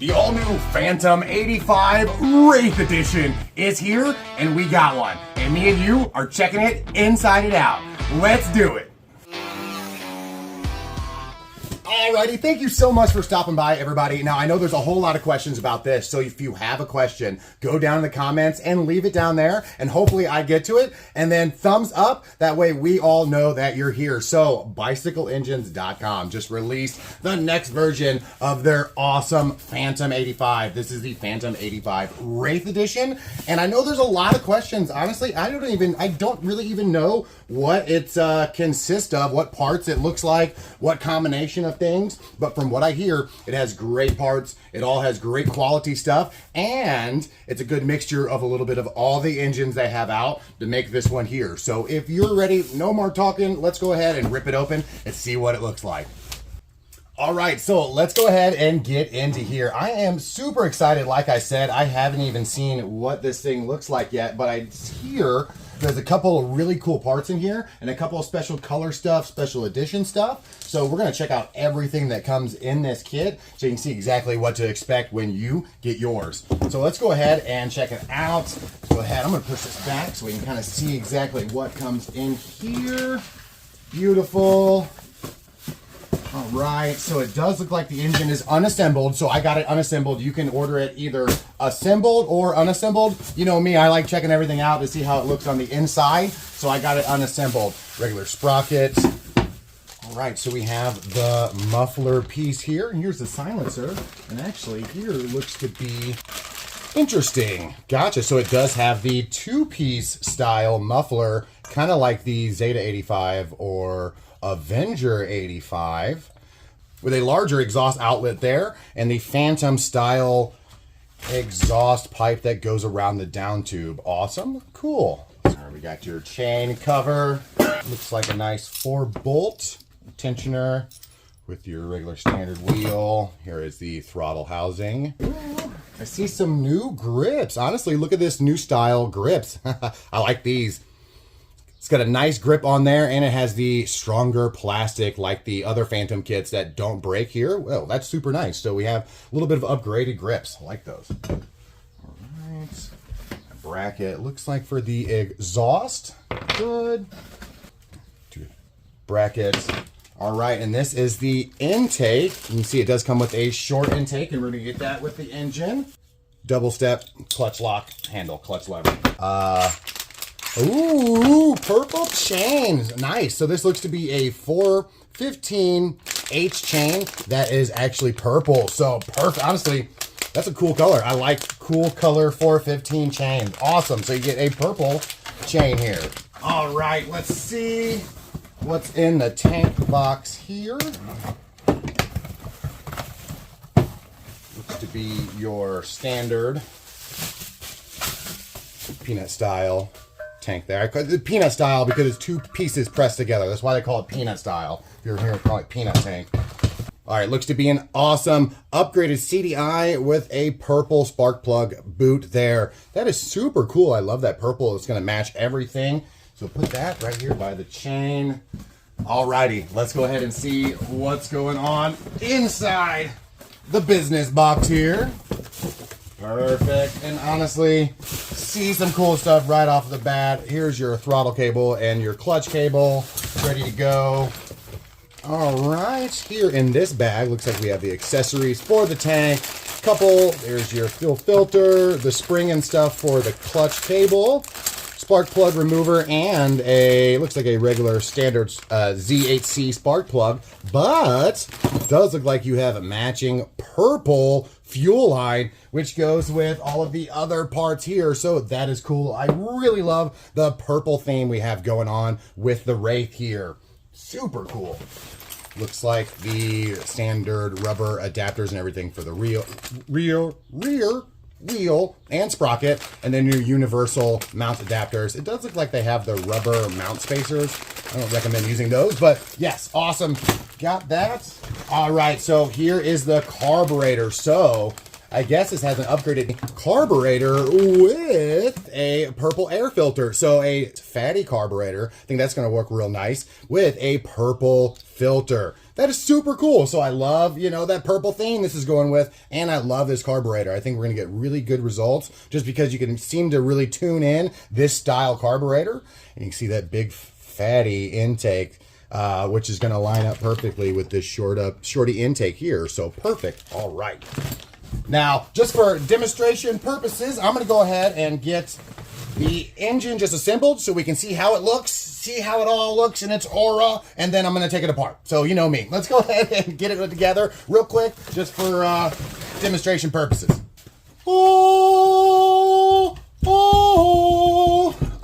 The all-new Phantom 85 Wraith Edition is here, and we got one. And me and you are checking it inside and out. Let's do it. Alrighty, thank you so much for stopping by, everybody. Now, I know there's a whole lot of questions about this, so if you have a question, go down in the comments and leave it down there, and hopefully I get to it. And then thumbs up, that way we all know that you're here. So, bicycleengines.com just released the next version of their awesome Phantom 85. This is the Phantom 85 Wraith Edition, and I know there's a lot of questions. Honestly, I don't really even know what it consists of, what parts it looks like, what combination of things, but from what I hear, it has great parts, it all has great quality stuff, and it's a good mixture of a little bit of all the engines they have out to make this one here. So if you're ready, no more talking, let's go ahead and rip it open and see what it looks like. All right, so let's go ahead and get into here. I am super excited. Like I said, I haven't even seen what this thing looks like yet, but I hear there's a couple of really cool parts in here and a couple of special color stuff, special edition stuff. So we're gonna check out everything that comes in this kit so you can see exactly what to expect when you get yours. So let's go ahead and check it out. Let's go ahead, I'm gonna push this back so we can kind of see exactly what comes in here. Beautiful. All right, so it does look like the engine is unassembled, so I got it unassembled. You can order it either assembled or unassembled. You know me, I like checking everything out to see how it looks on the inside, so I got it unassembled. Regular sprockets. All right, so we have the muffler piece here, and here's the silencer, and actually here looks to be interesting. Gotcha, so it does have the two-piece style muffler, kind of like the Zeta 85 or Avenger 85, with a larger exhaust outlet there and the Phantom style exhaust pipe that goes around the down tube. Awesome, cool. So we got your chain cover. Looks like a nice 4-bolt tensioner with your regular standard wheel. Here is the throttle housing. Ooh, I see some new grips. Honestly, look at this new style grips. I like these. It's got a nice grip on there, and it has the stronger plastic like the other Phantom kits that don't break here. Well, that's super nice. So we have a little bit of upgraded grips. I like those. All right. Bracket looks like for the exhaust. Good. Brackets. All right, and this is the intake. You can see it does come with a short intake, and we're going to get that with the engine. Double step, clutch lock, handle, clutch lever. Ooh, purple chains. Nice. So this looks to be a 415H chain that is actually purple. So perfect. Honestly, that's a cool color. I like cool color 415 chain. Awesome. So you get a purple chain here. All right, let's see what's in the tank box here. Looks to be your standard peanut style tank there. I call it the peanut style because it's two pieces pressed together. That's why they call it peanut style. If you're here, call it peanut tank. All right, looks to be an awesome upgraded CDI with a purple spark plug boot there. That is super cool. I love that purple. It's going to match everything. So put that right here by the chain. All righty, let's go ahead and see what's going on inside the business box here. Perfect. And honestly, see some cool stuff right off the bat. Here's your throttle cable and your clutch cable ready to go. All right, here in this bag, looks like we have the accessories for the tank. There's your fuel filter, the spring and stuff for the clutch cable, spark plug remover, and looks like a regular standard Z8C spark plug, but it does look like you have a matching purple fuel line, which goes with all of the other parts here. So that is cool. I really love the purple theme we have going on with the Wraith here. Super cool. Looks like the standard rubber adapters and everything for the rear wheel and sprocket, and then your universal mount adapters. It does look like they have the rubber mount spacers. I don't recommend using those, but yes, awesome. Got that. All right, so here is the carburetor. So I guess this has an upgraded carburetor with a purple air filter. So a fatty carburetor. I think that's going to work real nice with a purple filter. That is super cool. So I love, you know, that purple theme this is going with, and I love this carburetor. I think we're going to get really good results just because you can seem to really tune in this style carburetor. And you can see that big fatty intake, which is going to line up perfectly with this shorty intake here. So perfect. All right. Now, just for demonstration purposes, I'm going to go ahead and get the engine just assembled so we can see how it looks, see how it all looks in its aura, and then I'm going to take it apart. So you know me. Let's go ahead and get it together real quick just for demonstration purposes. Oh,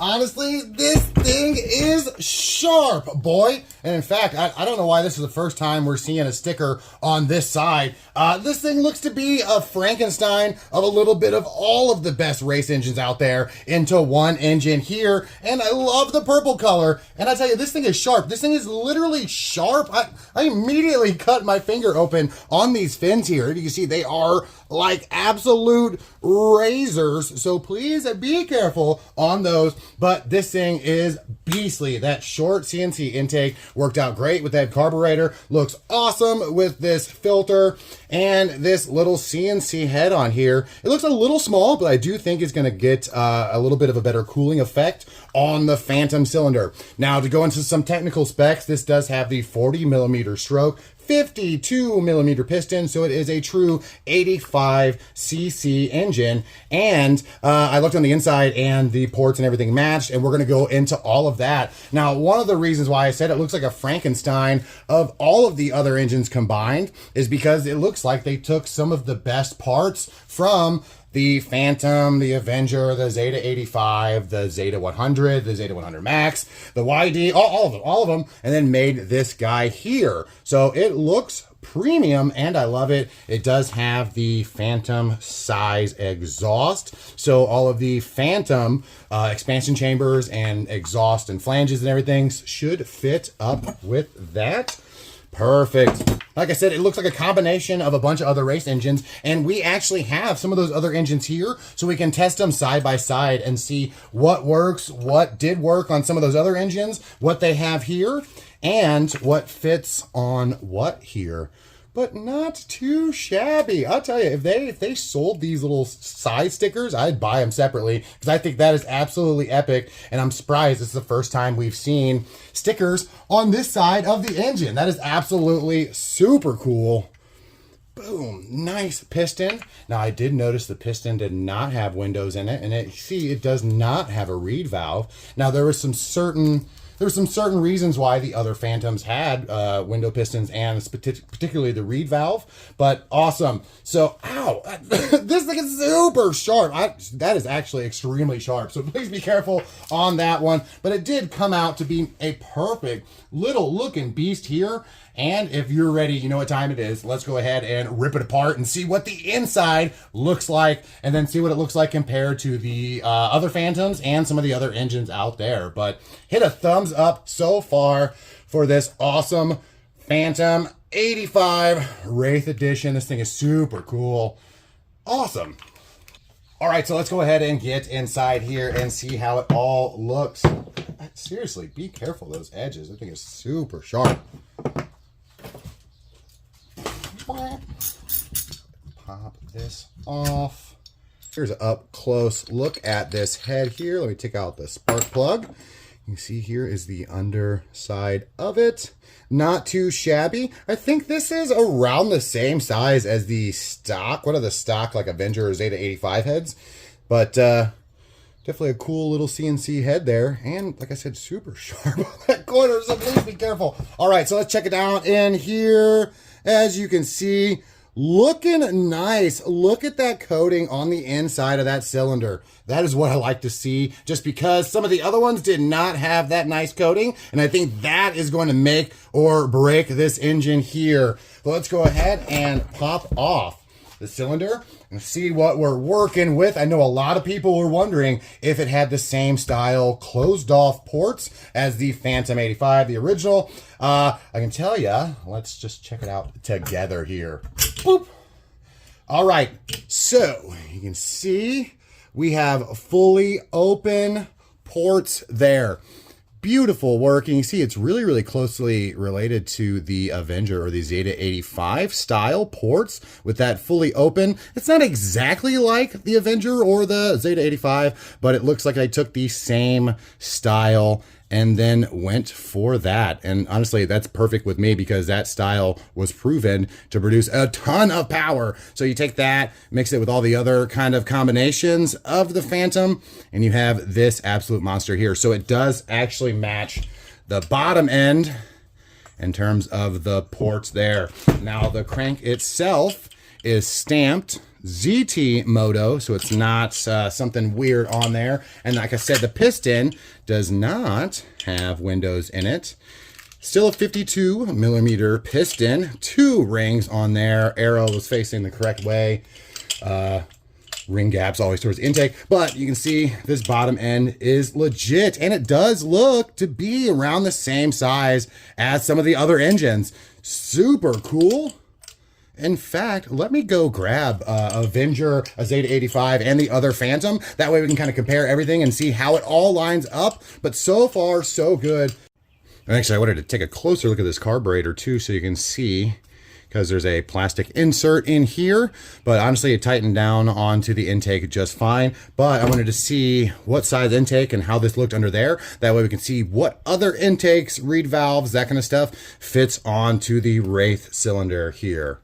honestly, this thing is sharp, boy. And in fact, I don't know why this is the first time we're seeing a sticker on this side. This thing looks to be a Frankenstein of a little bit of all of the best race engines out there into one engine here. And I love the purple color. And I tell you, this thing is sharp. This thing is literally sharp. I immediately cut my finger open on these fins here. If you can see, they are like absolute razors. So please be careful on those. But this thing is beastly. That short CNC intake worked out great with that carburetor. Looks awesome with this filter and this little CNC head on here. It looks a little small, but I do think it's going to get a little bit of a better cooling effect on the Phantom cylinder. Now, to go into some technical specs, this does have the 40mm stroke, 52mm piston, so it is a true 85cc engine. And I looked on the inside and the ports and everything matched, and we're going to go into all of that. Now, one of the reasons why I said it looks like a Frankenstein of all of the other engines combined is because it looks like they took some of the best parts from the Phantom, the Avenger, the Zeta 85, the Zeta 100, the Zeta 100 Max, the YD, all of them, and then made this guy here. So it looks premium and I love it. It does have the Phantom size exhaust. So all of the Phantom expansion chambers and exhaust and flanges and everything should fit up with that. Perfect. Like I said, it looks like a combination of a bunch of other race engines, and we actually have some of those other engines here, so we can test them side by side and see what works, what did work on some of those other engines, what they have here, and what fits on what here. But not too shabby. I'll tell you, if they sold these little side stickers, I'd buy them separately because I think that is absolutely epic. And I'm surprised this is the first time we've seen stickers on this side of the engine. That is absolutely super cool. Boom, nice piston. Now I did notice the piston did not have windows in it, and it does not have a reed valve. Now there was some certain reasons why the other Phantoms had window pistons and particularly the reed valve, but awesome. So, ow, this thing is super sharp. That is actually extremely sharp, so please be careful on that one. But it did come out to be a perfect little looking beast here. And if you're ready, you know what time it is. Let's go ahead and rip it apart and see what the inside looks like, and then see what it looks like compared to the other Phantoms and some of the other engines out there. But hit a thumbs up so far for this awesome Phantom 85 Wraith Edition. This thing is super cool. Awesome. All right, so let's go ahead and get inside here and see how it all looks. Seriously, be careful those edges. That thing is super sharp. Pop this off. Here's an up close look at this head here. Let me take out the spark plug. You can see here is the underside of it. Not too shabby. I think this is around the same size as the stock, one of the stock like Avenger or Zeta 85 heads. But definitely a cool little CNC head there. And like I said, super sharp on that corner, so please be careful. All right, so let's check it out in here. As you can see, looking nice. Look at that coating on the inside of that cylinder. That is what I like to see, just because some of the other ones did not have that nice coating, and I think that is going to make or break this engine here. So let's go ahead and pop off the cylinder and see what we're working with. I know a lot of people were wondering if it had the same style closed off ports as the Phantom 85, the original. I can tell you, let's just check it out together here. Boop. All right, So you can see we have fully open ports there. Beautiful work. And you see it's really, really closely related to the Avenger or the Zeta 85 style ports with that fully open. It's not exactly like the Avenger or the Zeta 85, but it looks like they took the same style and then went for that. And honestly, that's perfect with me because that style was proven to produce a ton of power. So you take that, mix it with all the other kind of combinations of the Phantom, and you have this absolute monster here. So it does actually match the bottom end in terms of the ports there. Now the crank itself is stamped ZTMoto, so it's not something weird on there. And like I said, the piston does not have windows in it. Still a 52 millimeter piston, 2 rings on there. Arrow is facing the correct way. Ring gaps always towards intake, but you can see this bottom end is legit, and it does look to be around the same size as some of the other engines. Super cool. In fact, let me go grab Avenger, a Zeta 85, and the other Phantom. That way we can kind of compare everything and see how it all lines up. But so far, so good. And actually, I wanted to take a closer look at this carburetor too, so you can see, because there's a plastic insert in here. But honestly, it tightened down onto the intake just fine. But I wanted to see what size intake and how this looked under there. That way we can see what other intakes, reed valves, that kind of stuff fits onto the Wraith cylinder here.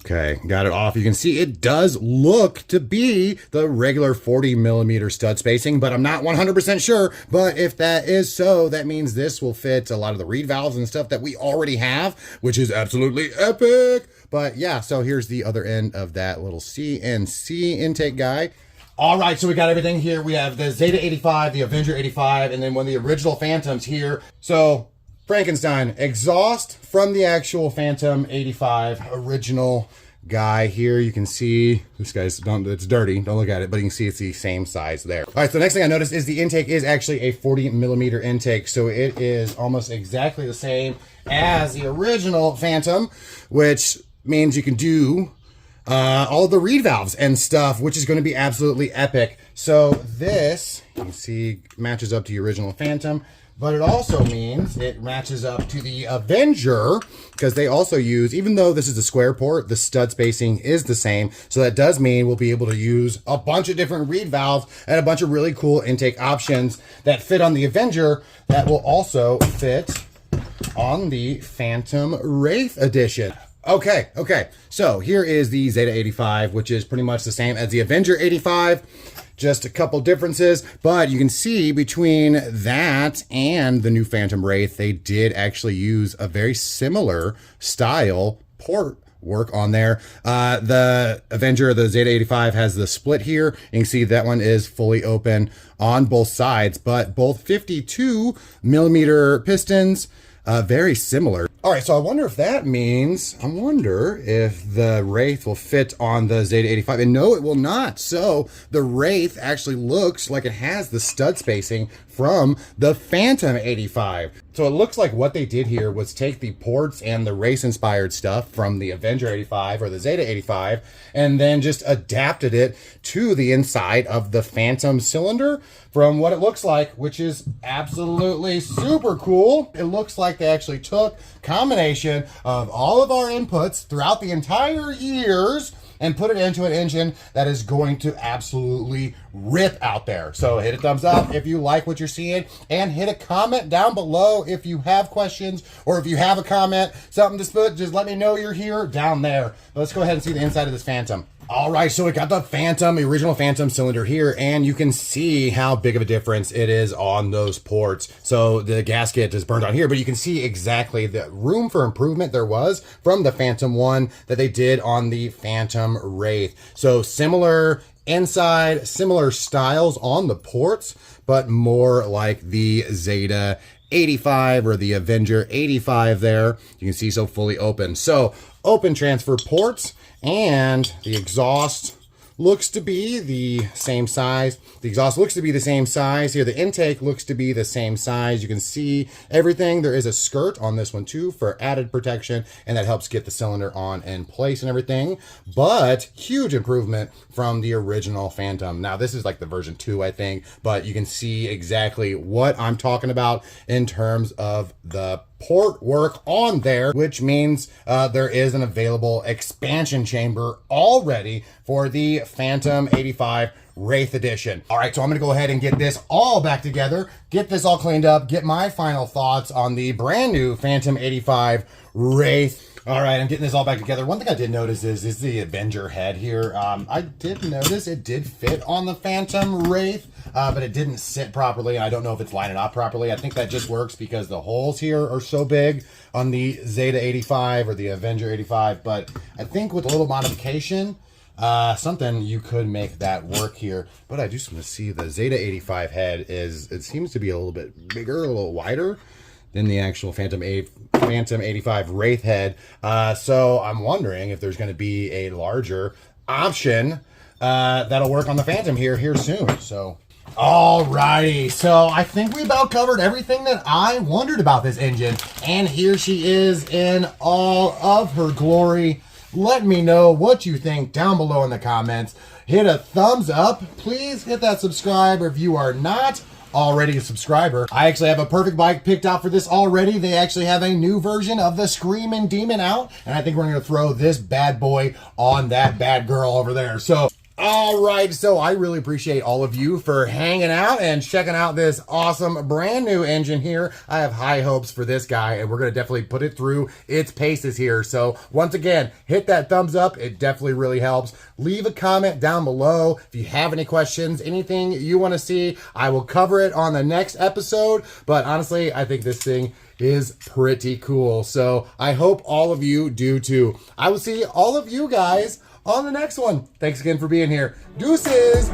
Okay, got it off. You can see it does look to be the regular 40 millimeter stud spacing, but I'm not 100% sure. But if that is so, that means this will fit a lot of the reed valves and stuff that we already have, which is absolutely epic. But yeah, so here's the other end of that little CNC intake guy. All right, so we got everything here. We have the Zeta 85, the Avenger 85, and then one of the original Phantoms here. So Frankenstein exhaust from the actual Phantom 85 original guy here. You can see this guy's, it's dirty, don't look at it, but you can see it's the same size there. All right, so the next thing I noticed is the intake is actually a 40 millimeter intake. So it is almost exactly the same as the original Phantom, which means you can do all of the reed valves and stuff, which is going to be absolutely epic. So this, you can see, matches up to the original Phantom. But it also means it matches up to the Avenger, because they also use, even though this is a square port, the stud spacing is the same. So that does mean we'll be able to use a bunch of different reed valves and a bunch of really cool intake options that fit on the Avenger that will also fit on the Phantom Wraith edition. Okay. So here is the Zeta 85, which is pretty much the same as the Avenger 85. Just a couple differences, but you can see between that and the new Phantom Wraith, they did actually use a very similar style port work on there. The Avenger, the Zeta 85, has the split here. You can see that one is fully open on both sides, but both 52 millimeter pistons, very similar. All right, so I wonder if that means, I wonder if the Wraith will fit on the Zeta 85. And no, it will not. So the Wraith actually looks like it has the stud spacing from the Phantom 85. So it looks like what they did here was take the ports and the race-inspired stuff from the Avenger 85 or the Zeta 85 and then just adapted it to the inside of the Phantom cylinder from what it looks like, which is absolutely super cool. It looks like they actually took combination of all of our inputs throughout the entire years and put it into an engine that is going to absolutely rip out there. So hit a thumbs up if you like what you're seeing, and hit a comment down below if you have questions, or if you have a comment, something to put, just let me know you're here down there. Let's go ahead and see the inside of this Phantom. All right, so we got the Phantom, the original Phantom cylinder here, and you can see how big of a difference it is on those ports. So the gasket is burned on here, but you can see exactly the room for improvement there was from the Phantom 1 that they did on the Phantom Wraith. So similar inside, similar styles on the ports, but more like the Zeta 85 or the Avenger 85 there. You can see so fully open. So open transfer ports, and the exhaust looks to be the same size. The exhaust looks to be the same size. Here, the intake looks to be the same size. You can see everything. There is a skirt on this one too for added protection, and that helps get the cylinder on in place and everything. But huge improvement from the original Phantom. Now, this is like the version 2, I think, but you can see exactly what I'm talking about in terms of the port work on there, which means there is an available expansion chamber already for the Phantom 85 Wraith Edition. All right, so I'm gonna go ahead and get this all back together, get this all cleaned up, get my final thoughts on the brand new Phantom 85 Wraith. All right, I'm getting this all back together. One thing I did notice is the Avenger head here. I did notice it did fit on the Phantom Wraith, but it didn't sit properly. I don't know if it's lining up properly. I think that just works because the holes here are so big on the Zeta 85 or the Avenger 85. But I think with a little modification, something you could make that work here. But I just want to see the Zeta 85 head it seems to be a little bit bigger, a little wider than the actual Phantom 85 Wraith head. So I'm wondering if there's going to be a larger option that'll work on the Phantom here soon. So, alrighty. So I think we about covered everything that I wondered about this engine. And here she is in all of her glory. Let me know what you think down below in the comments. Hit a thumbs up. Please hit that subscribe if you are not already a subscriber. I actually have a perfect bike picked out for this already. They actually have a new version of the Screaming Demon out, and I think we're going to throw this bad boy on that bad girl over there. So, all right, so I really appreciate all of you for hanging out and checking out this awesome brand new engine here. I have high hopes for this guy, and we're going to definitely put it through its paces here. So once again, hit that thumbs up. It definitely really helps. Leave a comment down below if you have any questions, anything you want to see. I will cover it on the next episode, but honestly, I think this thing is pretty cool. So I hope all of you do too. I will see all of you guys on the next one. Thanks again for being here. Deuces!